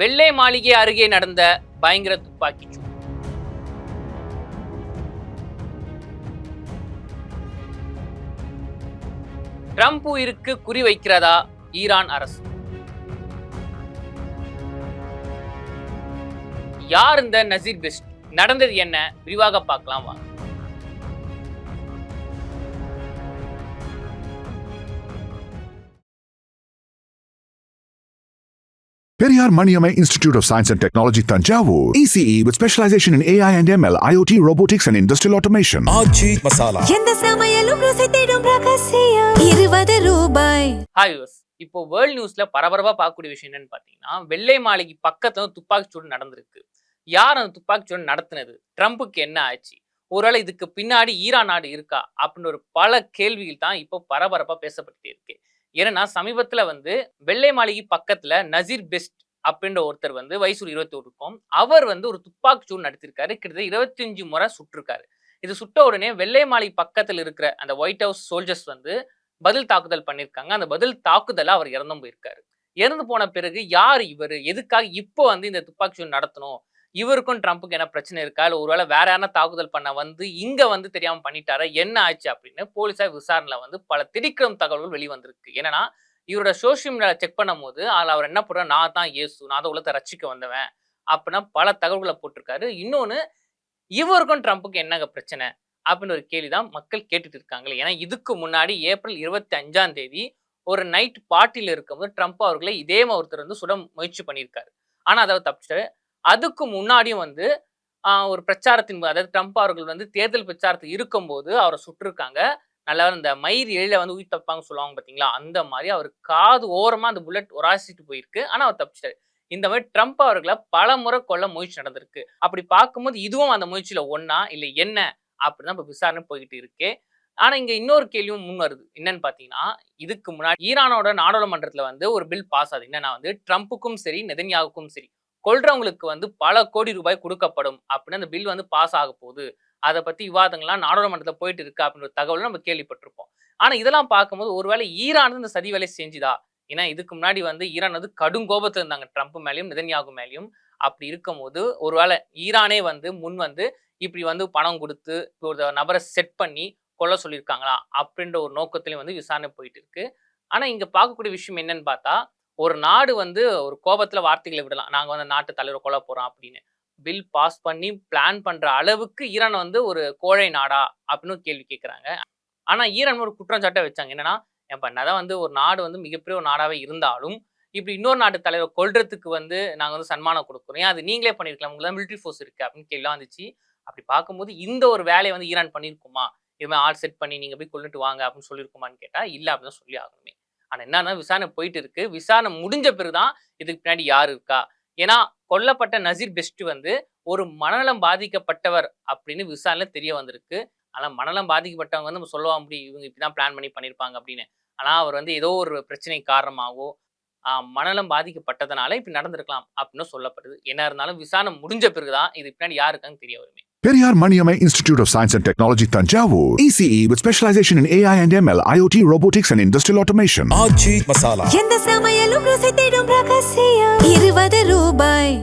வெள்ளை மாளிகை அருகே நடந்த பயங்கர துப்பாக்கிச் சூடு. ட்ரம்ப் உயிருக்கு குறி வைக்கிறதா ஈரான் அரசு? யார் இந்த நசீர் பெஸ்ட்? நடந்தது என்ன? விரிவாக பார்க்கலாம் வாங்க. Periyar Maniamai Institute of Science and Technology, Tanjavur. ECE with specialization in AI and ML, IoT, robotics and industrial automation. ஆச்சி மசாலா. எந்த சமையலும் ருசி தேடும் ரகசியம் ₹20. Hi use. இப்போ வேர்ல்ட் நியூஸ்ல பரபரப்பா பார்க்கக்கூடிய விஷயம் என்னன்னு பாத்தீங்கன்னா, வெள்ளை மாளிகை பக்கத்துல துப்பாக்கிச்சூடு நடந்திருக்கு. யார் அந்த துப்பாக்கிச்சூடு நடத்தினது? ட்ரம்புக்கு என்ன ஆச்சு? ஒருவேளை இதுக்கு பின்னாடி ஈரான் நாடு இருக்கா அப்படின்னு ஒரு பல கேள்விகள் தான் இப்போ பரபரப்பா பேசப்பட்டு இருக்கு. ஏன்னா சமீபத்துல வெள்ளை மாளிகை பக்கத்துல நசீர் பெஸ்ட் அப்படின்ற ஒருத்தர் வயசு 21 இருக்கும். அவர் ஒரு துப்பாக்கிச்சூடு நடத்திருக்காரு. கிட்டத்தட்ட 25 முறை சுட்டிருக்காரு. இது சுட்ட உடனே வெள்ளை மாளிகை பக்கத்தில் இருக்கிற அந்த ஒயிட் ஹவுஸ் சோல்ஜர்ஸ் பதில் தாக்குதல் பண்ணியிருக்காங்க. அந்த பதில் தாக்குதல அவர் இறந்தும் போயிருக்காரு. இறந்து போன பிறகு யார் இவர்? எதுக்காக இப்போ இந்த துப்பாக்கிச்சூடு நடத்தணும்? இவருக்கும் ட்ரம்ப்புக்கு என்ன பிரச்சனை இருக்கா? இல்லை ஒருவேளை வேற யாரா தாக்குதல் பண்ண இங்க தெரியாம பண்ணிட்டாரா? என்ன ஆச்சு அப்படின்னு போலீஸார் விசாரணையில பல திடுக்கிடும் தகவல்கள் வெளிவந்திருக்கு. ஏன்னா இவரோட சோசியல் மீடியால செக் பண்ணும் போது அவர் என்ன பண்றாரு, நான் தான் இயேசு, நான் தான் உலகத்தை ரட்சிக்க வந்தவன் அப்படின்னா பல தகவல்களை போட்டிருக்காரு. இன்னொன்னு, இவருக்கும் ட்ரம்ப்புக்கு என்னங்க பிரச்சனை அப்படின்னு ஒரு கேள்விதான் மக்கள் கேட்டுட்டு இருக்காங்க. ஏன்னா இதுக்கு முன்னாடி ஏப்ரல் 25 ஒரு நைட் பார்ட்டியில இருக்கும்போது ட்ரம்ப் அவர்களை இதே ஒருத்தர் சுட முயற்சி பண்ணியிருக்காரு. ஆனா அதை தப்பிச்சிட்டாரு. அதுக்கு முன்னாடியும் ஒரு பிரச்சாரத்தின் அதாவது ட்ரம்ப் அவர்கள் தேர்தல் பிரச்சாரத்தில் இருக்கும்போது அவரை சுட்டிருக்காங்க. நல்லா இந்த மயிர் எழில உயிர் தப்பாங்க சொல்லுவாங்க பார்த்தீங்களா, அந்த மாதிரி அவர் காது ஓரமா அந்த புல்லட் உராசிட்டு போயிருக்கு. ஆனா அவர் தப்பிச்சிட்டாரு. இந்த மாதிரி ட்ரம்ப் அவர்களை பல முறை கொல்ல முயற்சி நடந்திருக்கு. அப்படி பார்க்கும்போது இதுவும் அந்த முயற்சியில ஒன்னா இல்லை என்ன அப்படிதான் இப்ப விசாரணை போய்கிட்டு இருக்கு. ஆனா இங்க இன்னொரு கேள்வியும் முன் வருது. என்னன்னு பாத்தீங்கன்னா, இதுக்கு முன்னாடி ஈரானோட நாடாளுமன்றத்துல ஒரு பில் பாஸ் ஆகுது. என்னன்னா ட்ரம்ப்புக்கும் சரி நெதன்யாகுக்கும் சரி கொல்றவங்களுக்கு பல கோடி ரூபாய் கொடுக்கப்படும் அப்படின்னு அந்த பில் பாஸ் ஆக போகுது. அதை பத்தி விவாதங்கள்லாம் நாடாளுமன்றத்துல போயிட்டு இருக்கு அப்படின்ற தகவல் நம்ம கேள்விப்பட்டிருப்போம். ஆனா இதெல்லாம் பார்க்கும்போது ஒருவேளை ஈரான் இந்த சதி வேலை செஞ்சுதா? ஏன்னா இதுக்கு முன்னாடி ஈரான் கடும் கோபத்துல இருந்தாங்க ட்ரம்ப் மேலேயும் நெதன்யாகு மேலேயும். அப்படி இருக்கும்போது ஒருவேளை ஈரானே முன் இப்படி பணம் கொடுத்து ஒரு நபரை செட் பண்ணி கொல்ல சொல்லியிருக்காங்களா அப்படின்ற ஒரு நோக்கத்திலையும் விசாரணை போயிட்டு இருக்கு. ஆனா இங்க பார்க்கக்கூடிய விஷயம் என்னன்னு பார்த்தா, ஒரு நாடு ஒரு கோபத்துல வார்த்தைகளை விடலாம், நாங்க நாட்டு தலைவரை கொல்ல போறோம் அப்படின்னு. பில் பாஸ் பண்ணி பிளான் பண்ற அளவுக்கு ஈரான் ஒரு கோழை நாடா அப்படின்னு கேள்வி கேட்கிறாங்க. ஆனா ஈரான் ஒரு குற்றச்சாட்டை வச்சாங்க. என்னன்னா, என்னதான் ஒரு நாடு மிகப்பெரிய ஒரு நாடாவே இருந்தாலும் இப்படி இன்னொரு நாட்டு தலைவரை கொல்றதுக்கு நாங்க சன்மானம் கொடுக்குறோம், ஏன் அது நீங்களே பண்ணிருக்கலாம், உங்களுக்கு மிலிட்டரி ஃபோர்ஸ் இருக்கு அப்படின்னு கேள்வி வந்துச்சு. அப்படி பார்க்கும்போது இந்த ஒரு வேலையை ஈரான் பண்ணியிருக்குமா? இதுமாதிரி ஆள் செட் பண்ணி நீங்க போய் கொண்டுட்டு வாங்க அப்படின்னு சொல்லியிருக்குமான்னு கேட்டா இல்ல அப்படின்னு சொல்லி ஆகணுமே. ஆனா என்னன்னா விசாரணை போயிட்டு இருக்கு. விசாரணை முடிஞ்ச பிறகுதான் இதுக்கு பின்னாடி யாரு இருக்கா, ஏன்னா கொல்லப்பட்ட நசீர் பெஸ்ட் ஒரு மனநலம் பாதிக்கப்பட்டவர் அப்படின்னு விசாரணை தெரிய வந்திருக்கு. ஆனா மனநலம் பாதிக்கப்பட்டவங்க நம்ம சொல்லவா முடியும் இவங்க இப்படிதான் பிளான் பண்ணி பண்ணியிருப்பாங்க அப்படின்னு. ஆனா அவர் ஏதோ ஒரு பிரச்சனை காரணமாகவோ மனநலம் பாதிக்கப்பட்டதுனால இப்படி நடந்திருக்கலாம் அப்படின்னு சொல்லப்படுது. என்ன இருந்தாலும் விசாரணை முடிஞ்ச பிறகுதான் இது பின்னாடி யாருக்கான்னு தெரிய வருமே. Periyar Maniamai Institute of Science and Technology, Tanjavur. ECE with specialization in AI and ML, IoT, robotics and industrial automation. ஆச்சி மசாலா. எந்த சமையலும் ருசி தேடும் ரகசியம் ₹20.